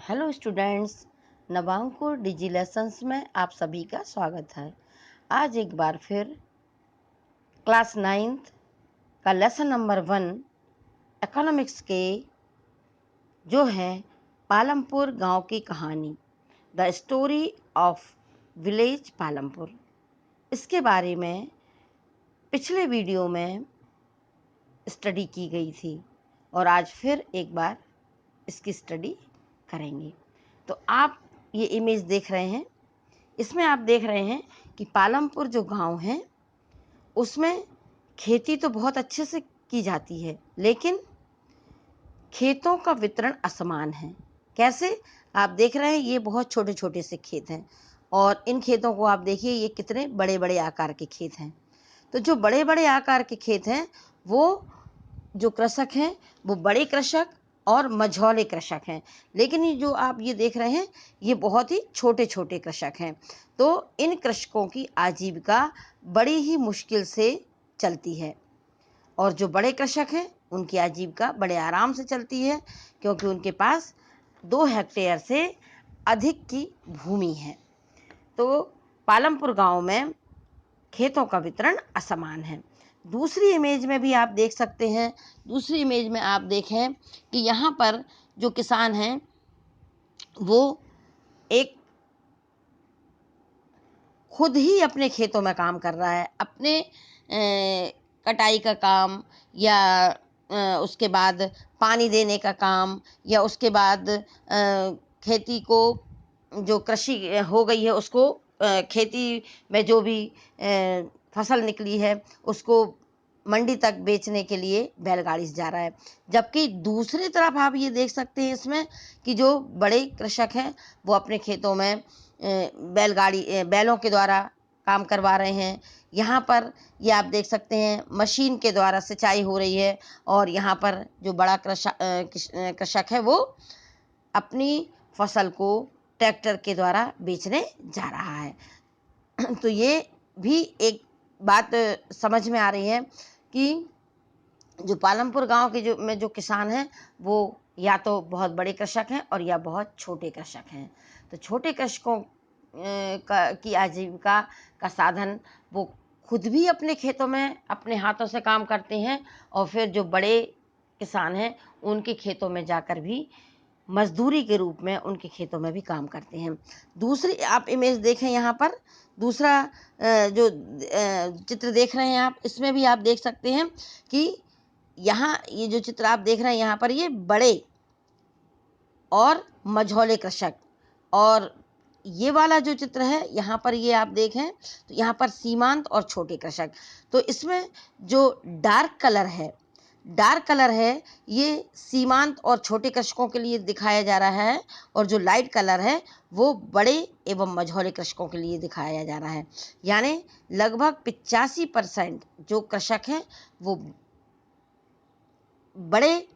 Hello students, नवांकुर डिजी lessons में आप सभी का स्वागत है। आज एक बार फिर क्लास 9th का लेसन नंबर 1 इकोनॉमिक्स के जो है पालमपुर गांव की कहानी, the story of village Palampur, इसके बारे में पिछले वीडियो में स्टडी की गई थी और आज फिर एक बार इसकी स्टडी करेंगे। तो आप ये इमेज देख रहे हैं, इसमें आप देख रहे हैं कि पालमपुर जो गांव है उसमें खेती तो बहुत अच्छे से की जाती है, लेकिन खेतों का वितरण असमान है। कैसे? आप देख रहे हैं, ये बहुत छोटे छोटे से खेत हैं और इन खेतों को आप देखिए, ये कितने बड़े बड़े आकार के खेत हैं। तो जो बड़े बड़े आकार के खेत हैं, वो जो कृषक हैं वो बड़े कृषक और मझौले कृषक हैं, लेकिन ये जो आप ये देख रहे हैं ये बहुत ही छोटे छोटे कृषक हैं। तो इन कृषकों की आजीविका बड़ी ही मुश्किल से चलती है और जो बड़े कृषक हैं उनकी आजीविका बड़े आराम से चलती है, क्योंकि उनके पास 2 हेक्टेयर से अधिक की भूमि है। तो पालमपुर गांव में खेतों का वितरण असमान है। दूसरी इमेज में भी आप देख सकते हैं, दूसरी इमेज में आप देखें कि यहाँ पर जो किसान हैं वो एक खुद ही अपने खेतों में काम कर रहा है, अपने कटाई का काम या उसके बाद पानी देने का काम या उसके बाद खेती को जो कृषि हो गई है उसको खेती में जो भी फसल निकली है उसको मंडी तक बेचने के लिए बैलगाड़ी से जा रहा है। जबकि दूसरी तरफ आप ये देख सकते हैं इसमें कि जो बड़े कृषक हैं वो अपने खेतों में बैलों के द्वारा काम करवा रहे हैं। यहाँ पर ये आप देख सकते हैं मशीन के द्वारा सिंचाई हो रही है और यहाँ पर जो बड़ा कृषक है वो अपनी फसल को ट्रैक्टर के द्वारा बेचने जा रहा है। तो ये भी एक बात समझ में आ रही है कि जो पालमपुर गांव के जो किसान हैं वो या तो बहुत बड़े कृषक हैं और या बहुत छोटे कृषक हैं। तो छोटे कृषकों की आजीविका का साधन वो खुद भी अपने खेतों में अपने हाथों से काम करते हैं और फिर जो बड़े किसान हैं उनके खेतों में जाकर भी मजदूरी के रूप में उनके खेतों में भी काम करते हैं। दूसरी आप इमेज देखें, यहाँ पर दूसरा जो चित्र देख रहे हैं आप, इसमें भी आप देख सकते हैं कि यहाँ ये जो चित्र आप देख रहे हैं यहाँ पर ये बड़े और मझौले कृषक, और ये वाला जो चित्र है यहाँ पर ये आप देखें तो यहाँ पर सीमांत और छोटे कृषक। तो इसमें जो डार्क कलर है ये सीमांत और छोटे कृषकों के लिए दिखाया जा रहा है और जो लाइट कलर है वो बड़े एवं मझौले कृषकों के लिए दिखाया जा रहा है। यानी लगभग 85% जो कृषक हैं वो बड़े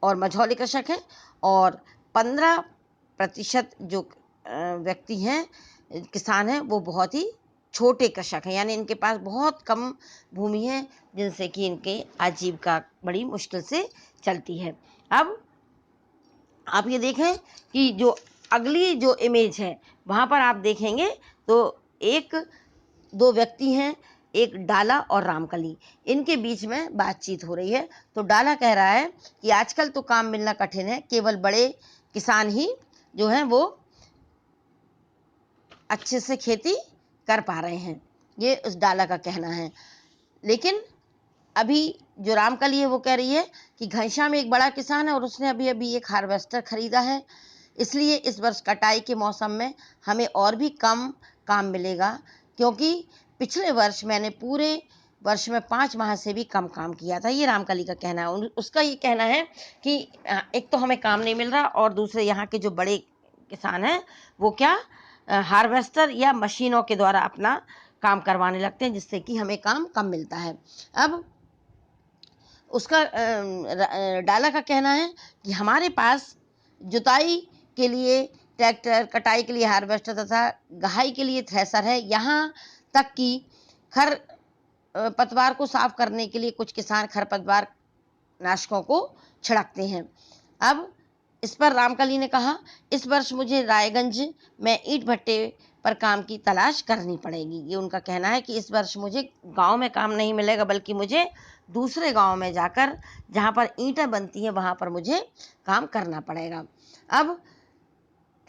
और मझौले कृषक हैं और 15% जो व्यक्ति हैं, किसान हैं, वो बहुत ही छोटे कृषक हैं। यानी इनके पास बहुत कम भूमि है जिनसे कि इनके आजीविका बड़ी मुश्किल से चलती है। अब आप ये देखें कि जो अगली जो इमेज है वहाँ पर आप देखेंगे तो एक दो व्यक्ति हैं, एक डाला और रामकली, इनके बीच में बातचीत हो रही है। तो डाला कह रहा है कि आजकल तो काम मिलना कठिन है, केवल बड़े किसान ही जो हैं वो अच्छे से खेती कर पा रहे हैं, ये उस डाला का कहना है। लेकिन अभी जो रामकली है वो कह रही है कि घनश्याम एक बड़ा किसान है और उसने अभी अभी एक हार्वेस्टर खरीदा है, इसलिए इस वर्ष कटाई के मौसम में हमें और भी कम काम मिलेगा, क्योंकि पिछले वर्ष मैंने पूरे वर्ष में 5 माह से भी कम काम किया था। ये रामकली का कहना है। उसका ये कहना है कि एक तो हमें काम नहीं मिल रहा और दूसरे यहाँ के जो बड़े किसान हैं वो क्या हार्वेस्टर या मशीनों के द्वारा अपना काम करवाने लगते हैं, जिससे कि हमें काम कम मिलता है। अब उसका डाला का कहना है कि हमारे पास जुताई के लिए ट्रैक्टर, कटाई के लिए हार्वेस्टर तथा गहाई के लिए थ्रेसर है। यहाँ तक कि पतवार को साफ करने के लिए कुछ किसान खरपतवार नाशकों को छिड़कते हैं। अब इस पर रामकली ने कहा, इस वर्ष मुझे रायगंज में ईंट भट्टे पर काम की तलाश करनी पड़ेगी। ये उनका कहना है कि इस वर्ष मुझे गांव में काम नहीं मिलेगा, बल्कि मुझे दूसरे गांव में जाकर, जहां पर ईंटें बनती हैं, वहां पर मुझे काम करना पड़ेगा। अब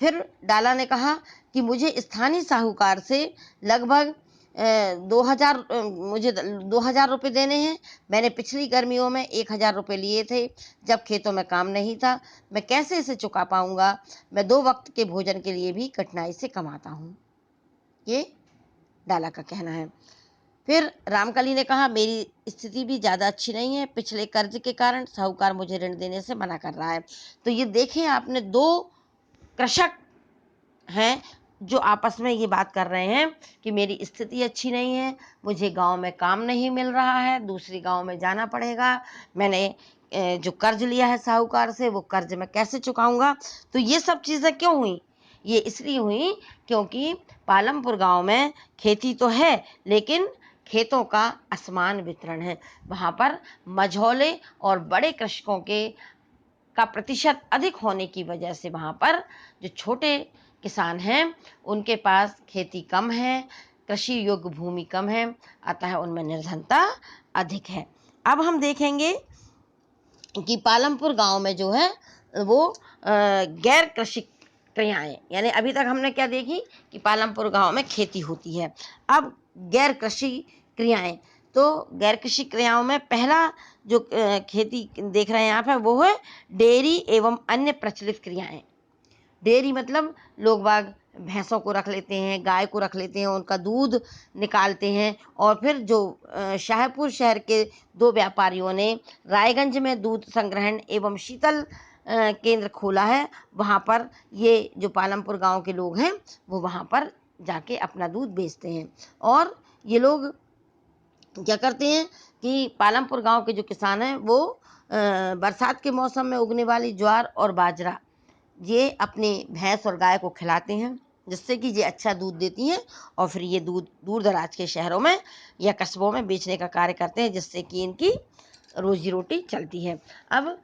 फिर डाला ने कहा कि मुझे स्थानीय साहूकार से लगभग 2000 मुझे 2000 रुपये देने हैं। मैंने पिछली गर्मियों में 1000 रुपये लिए थे, जब खेतों में काम नहीं था। मैं कैसे इसे चुका पाऊंगा? मैं 2 वक्त के भोजन के लिए भी कठिनाई से कमाता हूँ। ये डाला का कहना है। फिर रामकली ने कहा, मेरी स्थिति भी ज़्यादा अच्छी नहीं है। पिछले कर्ज के कारण साहूकार मुझे ऋण देने से मना कर रहा है। तो ये देखें आपने, 2 कृषक हैं जो आपस में ये बात कर रहे हैं कि मेरी स्थिति अच्छी नहीं है, मुझे गांव में काम नहीं मिल रहा है, दूसरी गांव में जाना पड़ेगा, मैंने जो कर्ज लिया है साहूकार से, वो कर्ज मैं कैसे चुकाऊंगा? तो ये सब चीज़ें क्यों हुई? ये इसलिए हुई क्योंकि पालमपुर गांव में खेती तो है, लेकिन खेतों का असमान वितरण है। वहाँ पर मझौले और बड़े कृषकों के का प्रतिशत अधिक होने की वजह से वहाँ पर जो छोटे किसान हैं, उनके पास खेती कम है, कृषि योग्य भूमि कम है, अतः उनमें निर्धनता अधिक है। अब हम देखेंगे कि पालमपुर गांव में जो है वो गैर कृषि क्रियाएं, यानी अभी तक हमने क्या देखी कि पालमपुर गांव में खेती होती है। अब गैर कृषि क्रियाएं, तो गैर कृषि क्रियाओं में पहला जो खेती देख रहे हैं यहाँ पर, वो है डेयरी एवं अन्य प्रचलित क्रियाएं। डेयरी मतलब लोग बाग भैंसों को रख लेते हैं, गाय को रख लेते हैं, उनका दूध निकालते हैं। और फिर जो शाहपुर शहर के 2 व्यापारियों ने रायगंज में दूध संग्रहण एवं शीतल केंद्र खोला है, वहाँ पर ये जो पालमपुर गांव के लोग हैं, वो वहाँ पर जाके अपना दूध बेचते हैं। और ये लोग क्या करते हैं कि पालमपुर गांव के जो किसान हैं, वो बरसात के मौसम में उगने वाली ज्वार और बाजरा ये अपनी भैंस और गाय को खिलाते हैं, जिससे कि ये अच्छा दूध देती हैं, और फिर ये दूध दूर दराज के शहरों में या कस्बों में बेचने का कार्य करते हैं, जिससे कि इनकी रोजी रोटी चलती है। अब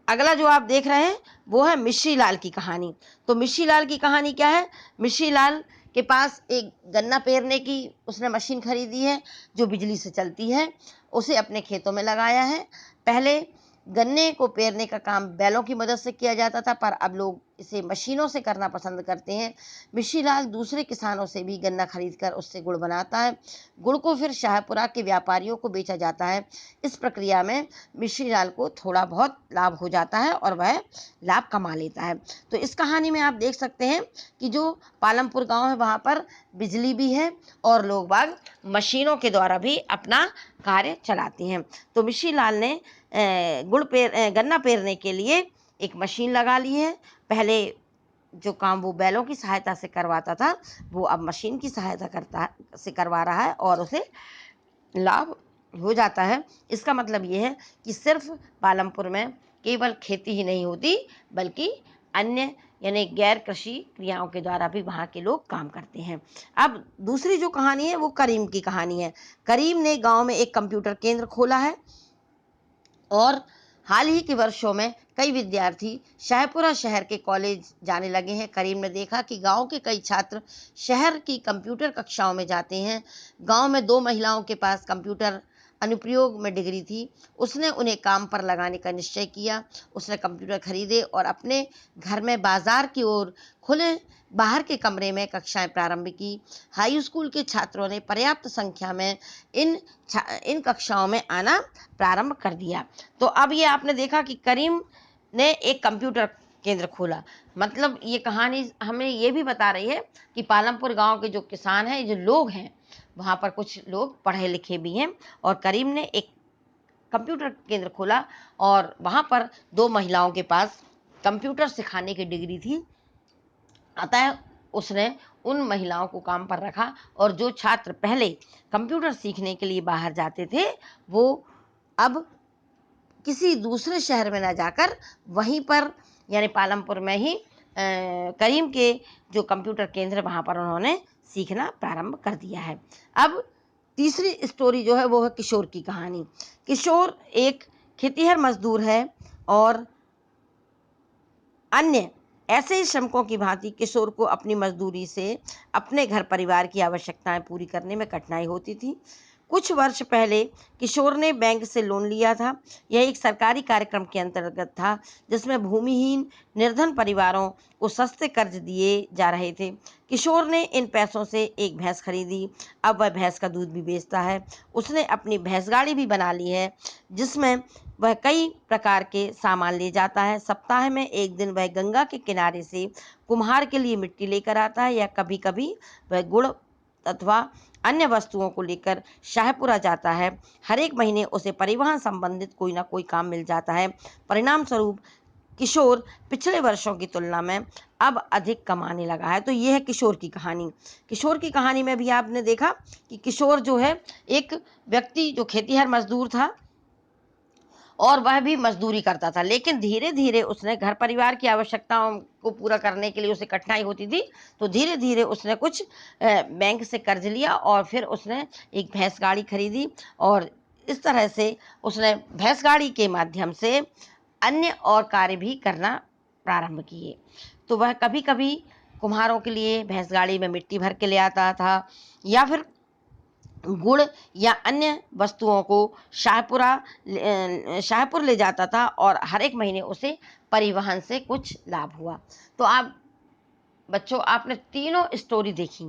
अगला जो आप देख रहे हैं वो है मिश्री लाल की कहानी। तो मिश्री लाल की कहानी क्या है? मिश्री लाल के पास एक गन्ना पेरने की उसने मशीन खरीदी है, जो बिजली से चलती है। उसे अपने खेतों में लगाया है। पहले गन्ने को पेरने का काम बैलों की मदद से किया जाता था, पर अब लोग इसे मशीनों से करना पसंद करते हैं। मिश्री लाल दूसरे किसानों से भी गन्ना खरीद कर उससे गुड़ बनाता है। गुड़ को फिर शाहपुरा के व्यापारियों को बेचा जाता है। इस प्रक्रिया में मिश्री लाल को थोड़ा बहुत लाभ हो जाता है और वह लाभ कमा लेता है। तो इस कहानी में आप देख सकते हैं कि जो पालमपुर गांव है, वहाँ पर बिजली भी है और लोग बाग मशीनों के द्वारा भी अपना कार्य चलाते हैं। तो मिश्री लाल ने गन्ना पेरने के लिए एक मशीन लगा ली है। पहले जो काम वो बैलों की सहायता से करवाता था, वो अब मशीन की सहायता से करवा रहा है और उसे लाभ हो जाता है। इसका मतलब ये है कि सिर्फ पालमपुर में केवल खेती ही नहीं होती, बल्कि अन्य यानी गैर कृषि क्रियाओं के द्वारा भी वहाँ के लोग काम करते हैं। अब दूसरी जो कहानी है वो करीम की कहानी है। करीम ने गांव में एक कंप्यूटर केंद्र खोला है और हाल ही के वर्षों में कई विद्यार्थी शाहपुरा शहर के कॉलेज जाने लगे हैं। करीम ने देखा कि गांव के कई छात्र शहर की कंप्यूटर कक्षाओं में जाते हैं। गांव में 2 महिलाओं के पास कंप्यूटर अनुप्रयोग में डिग्री थी। उसने उन्हें काम पर लगाने का निश्चय किया। उसने कंप्यूटर खरीदे और अपने घर में बाजार की ओर खुले बाहर के कमरे में कक्षाएं प्रारंभ की। हाई स्कूल के छात्रों ने पर्याप्त संख्या में इन कक्षाओं में आना प्रारंभ कर दिया। तो अब ये आपने देखा कि करीम ने एक कंप्यूटर केंद्र खोला। मतलब ये कहानी हमें ये भी बता रही है कि पालमपुर गांव के जो किसान हैं, जो लोग हैं, वहाँ पर कुछ लोग पढ़े लिखे भी हैं। और करीम ने एक कंप्यूटर केंद्र खोला और वहाँ पर 2 महिलाओं के पास कंप्यूटर सिखाने की डिग्री थी। अतः उसने उन महिलाओं को काम पर रखा और जो छात्र पहले कंप्यूटर सीखने के लिए बाहर जाते थे, वो अब किसी दूसरे शहर में ना जाकर वहीं पर यानी पालमपुर में ही करीम के जो कंप्यूटर केंद्र, वहाँ पर उन्होंने सीखना प्रारंभ कर दिया है। अब तीसरी स्टोरी जो है वो है किशोर की कहानी। किशोर एक खेतीहर मजदूर है और अन्य ऐसे ही श्रमिकों की भांति किशोर को अपनी मजदूरी से अपने घर परिवार की आवश्यकताएं पूरी करने में कठिनाई होती थी। कुछ वर्ष पहले किशोर ने बैंक से लोन लिया था। यह एक सरकारी कार्यक्रम के अंतर्गत था, जिसमें भूमिहीन निर्धन परिवारों को सस्ते कर्ज दिए जा रहे थे। किशोर ने इन पैसों से एक भैंस खरीदी। अब वह भैंस का दूध भी बेचता है। उसने अपनी भैंस गाड़ी भी बना ली है, जिसमें वह कई प्रकार के सामान ले जाता है। सप्ताह में एक दिन वह गंगा के किनारे से कुम्हार के लिए मिट्टी लेकर आता है, या कभी कभी वह गुड़ अथवा अन्य वस्तुओं को लेकर शाहपुरा जाता है। हर एक महीने उसे परिवहन संबंधित कोई ना कोई काम मिल जाता है। परिणाम स्वरूप किशोर पिछले वर्षों की तुलना में अब अधिक कमाने लगा है। तो ये है किशोर की कहानी। किशोर की कहानी में भी आपने देखा कि किशोर जो है एक व्यक्ति जो खेतीहर मजदूर था, और वह भी मजदूरी करता था, लेकिन धीरे धीरे उसने घर परिवार की आवश्यकताओं को पूरा करने के लिए उसे कठिनाई होती थी। तो धीरे धीरे उसने कुछ बैंक से कर्ज लिया, और फिर उसने एक भैंस गाड़ी खरीदी, और इस तरह से उसने भैंस गाड़ी के माध्यम से अन्य और कार्य भी करना प्रारंभ किए। तो वह कभी कभी कुम्हारों के लिए भैंस गाड़ी में मिट्टी भर के ले आता था, या फिर गुड़ या अन्य वस्तुओं को शाहपुर ले जाता था, और हर एक महीने उसे परिवहन से कुछ लाभ हुआ। तो आप बच्चों, आपने तीनों स्टोरी देखी।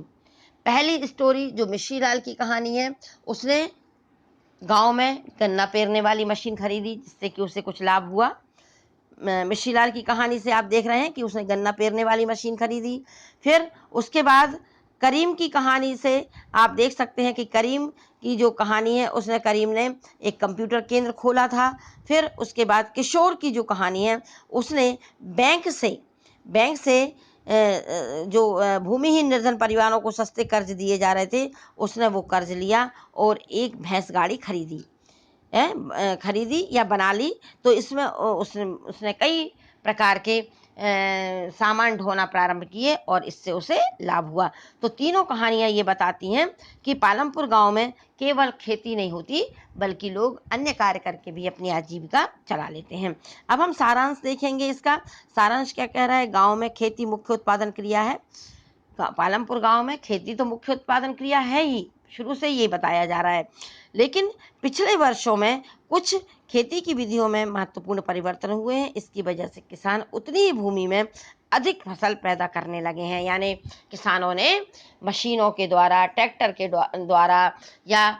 पहली स्टोरी जो मिश्री लाल की कहानी है, उसने गांव में गन्ना पेरने वाली मशीन खरीदी, जिससे कि उसे कुछ लाभ हुआ। मिश्री लाल की कहानी से आप देख रहे हैं कि उसने गन्ना पेरने वाली मशीन खरीदी। फिर उसके बाद करीम की कहानी से आप देख सकते हैं कि करीम की जो कहानी है, उसने करीम ने एक कंप्यूटर केंद्र खोला था। फिर उसके बाद किशोर की जो कहानी है, उसने बैंक से जो भूमिहीन निर्धन परिवारों को सस्ते कर्ज दिए जा रहे थे, उसने वो कर्ज लिया और एक भैंस गाड़ी खरीदी या बना ली। तो इसमें उसने कई प्रकार के सामान ढोना प्रारंभ किए, और इससे उसे लाभ हुआ। तो तीनों कहानियां ये बताती हैं कि पालमपुर गांव में केवल खेती नहीं होती, बल्कि लोग अन्य कार्य करके भी अपनी आजीविका चला लेते हैं। अब हम सारांश देखेंगे। इसका सारांश क्या कह रहा है? गांव में खेती मुख्य उत्पादन क्रिया है। पालमपुर गांव में खेती तो मुख्य उत्पादन क्रिया है ही, शुरू से ये बताया जा रहा है। लेकिन पिछले वर्षों में कुछ खेती की विधियों में महत्वपूर्ण परिवर्तन हुए हैं। इसकी वजह से किसान उतनी ही भूमि में अधिक फसल पैदा करने लगे हैं। यानी किसानों ने मशीनों के द्वारा, ट्रैक्टर के द्वारा, या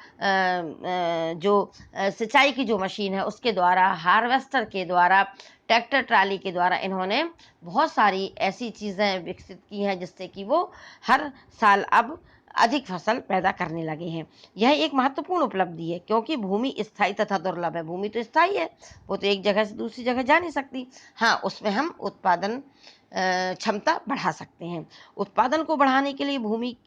जो सिंचाई की जो मशीन है उसके द्वारा, हार्वेस्टर के द्वारा, ट्रैक्टर ट्राली के द्वारा इन्होंने बहुत सारी ऐसी चीज़ें विकसित की हैं, जिससे कि वो हर साल अब अधिक फसल पैदा करने लगे हैं। यह एक महत्वपूर्ण उपलब्धि है, क्योंकि भूमि स्थायी तथा दुर्लभ है। भूमि तो स्थायी है, वो तो एक जगह से दूसरी जगह जा नहीं सकती। हाँ, उसमें हम उत्पादन क्षमता बढ़ा सकते हैं। उत्पादन को बढ़ाने के लिए भूमि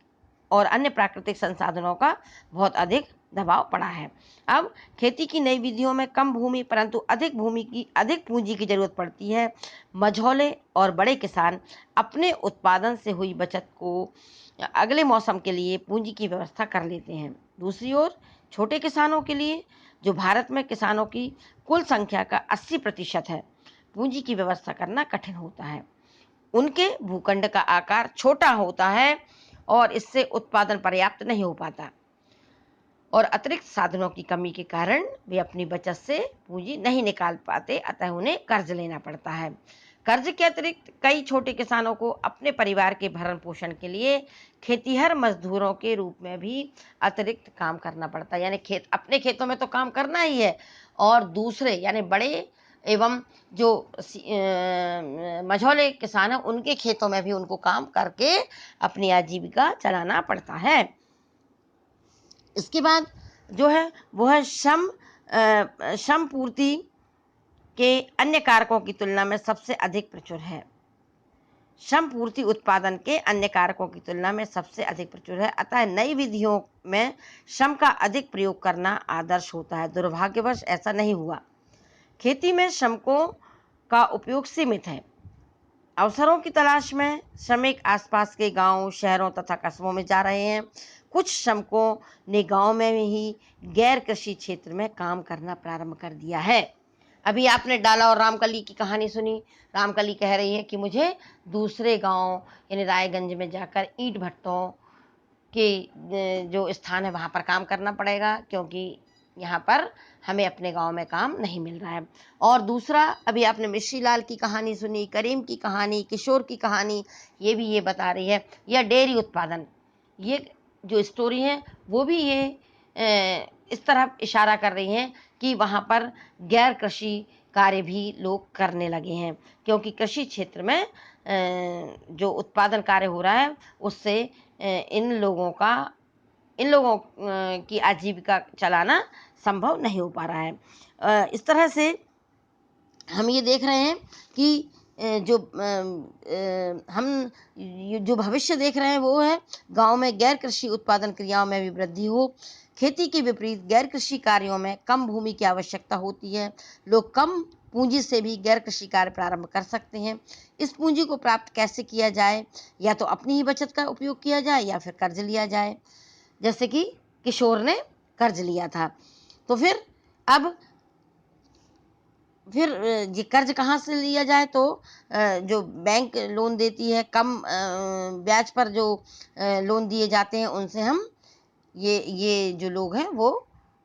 और अन्य प्राकृतिक संसाधनों का बहुत अधिक दबाव पड़ा है। अब खेती की नई विधियों में कम भूमि परंतु अधिक पूंजी की जरूरत पड़ती है। मझौले और बड़े किसान अपने उत्पादन से हुई बचत को अगले मौसम के लिए पूंजी की व्यवस्था कर लेते हैं। दूसरी ओर छोटे किसानों के लिए, जो भारत में किसानों की कुल संख्या का 80% है, पूंजी की व्यवस्था करना कठिन होता है। उनके भूखंड का आकार छोटा होता है, और इससे उत्पादन पर्याप्त नहीं हो पाता, और अतिरिक्त साधनों की कमी के कारण वे अपनी बचत से पूंजी नहीं निकाल पाते, अतः उन्हें कर्ज लेना पड़ता है। कर्ज के अतिरिक्त कई छोटे किसानों को अपने परिवार के भरण पोषण के लिए खेतीहर मजदूरों के रूप में भी अतिरिक्त काम करना पड़ता है। यानी अपने खेतों में तो काम करना ही है, और दूसरे यानी बड़े एवं जो मझौले किसान हैं, उनके खेतों में भी उनको काम करके अपनी आजीविका चलाना पड़ता है। इसके बाद जो है वो है श्रम पूर्ति के अन्य कारकों की तुलना में सबसे अधिक प्रचुर है। श्रम पूर्ति उत्पादन के अन्य कारकों की तुलना में सबसे अधिक प्रचुर है, अतः नई विधियों में श्रम का अधिक प्रयोग करना आदर्श होता है। दुर्भाग्यवश ऐसा नहीं हुआ। खेती में श्रमिकों का उपयोग सीमित है। अवसरों की तलाश में श्रमिक आसपास के गांवों, शहरों तथा कस्बों में जा रहे हैं। कुछ श्रमिकों ने गांव में ही गैर कृषि क्षेत्र में काम करना प्रारंभ कर दिया है। अभी आपने डाला और रामकली की कहानी सुनी। रामकली कह रही है कि मुझे दूसरे गांव यानी रायगंज में जाकर ईंट भट्टों के जो स्थान है वहाँ पर काम करना पड़ेगा, क्योंकि यहाँ पर हमें अपने गांव में काम नहीं मिल रहा है। और दूसरा, अभी आपने मिश्री लाल की कहानी सुनी, करीम की कहानी, किशोर की कहानी, ये भी ये बता रही है, या डेयरी उत्पादन, ये जो स्टोरी है वो भी ये इस तरह इशारा कर रही हैं कि वहाँ पर गैर कृषि कार्य भी लोग करने लगे हैं, क्योंकि कृषि क्षेत्र में जो उत्पादन कार्य हो रहा है उससे इन लोगों की आजीविका चलाना संभव नहीं हो पा रहा है। इस तरह से हम ये देख रहे हैं कि हम जो भविष्य देख रहे हैं वो है गांव में गैर कृषि उत्पादन क्रियाओं में भी वृद्धि हो। खेती के विपरीत गैर कृषि कार्यों में कम भूमि की आवश्यकता होती है। लोग कम पूंजी से भी गैर कृषि कार्य प्रारंभ कर सकते हैं। इस पूंजी को प्राप्त कैसे किया जाए? या तो अपनी ही बचत का उपयोग किया जाए या फिर कर्ज लिया जाए, जैसे कि किशोर ने कर्ज लिया था। तो फिर ये कर्ज कहाँ से लिया जाए? तो जो बैंक लोन देती है, कम ब्याज पर जो लोन दिए जाते हैं उनसे हम ये जो लोग हैं वो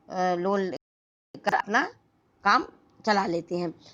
लोन लेकर अपना काम चला लेते हैं।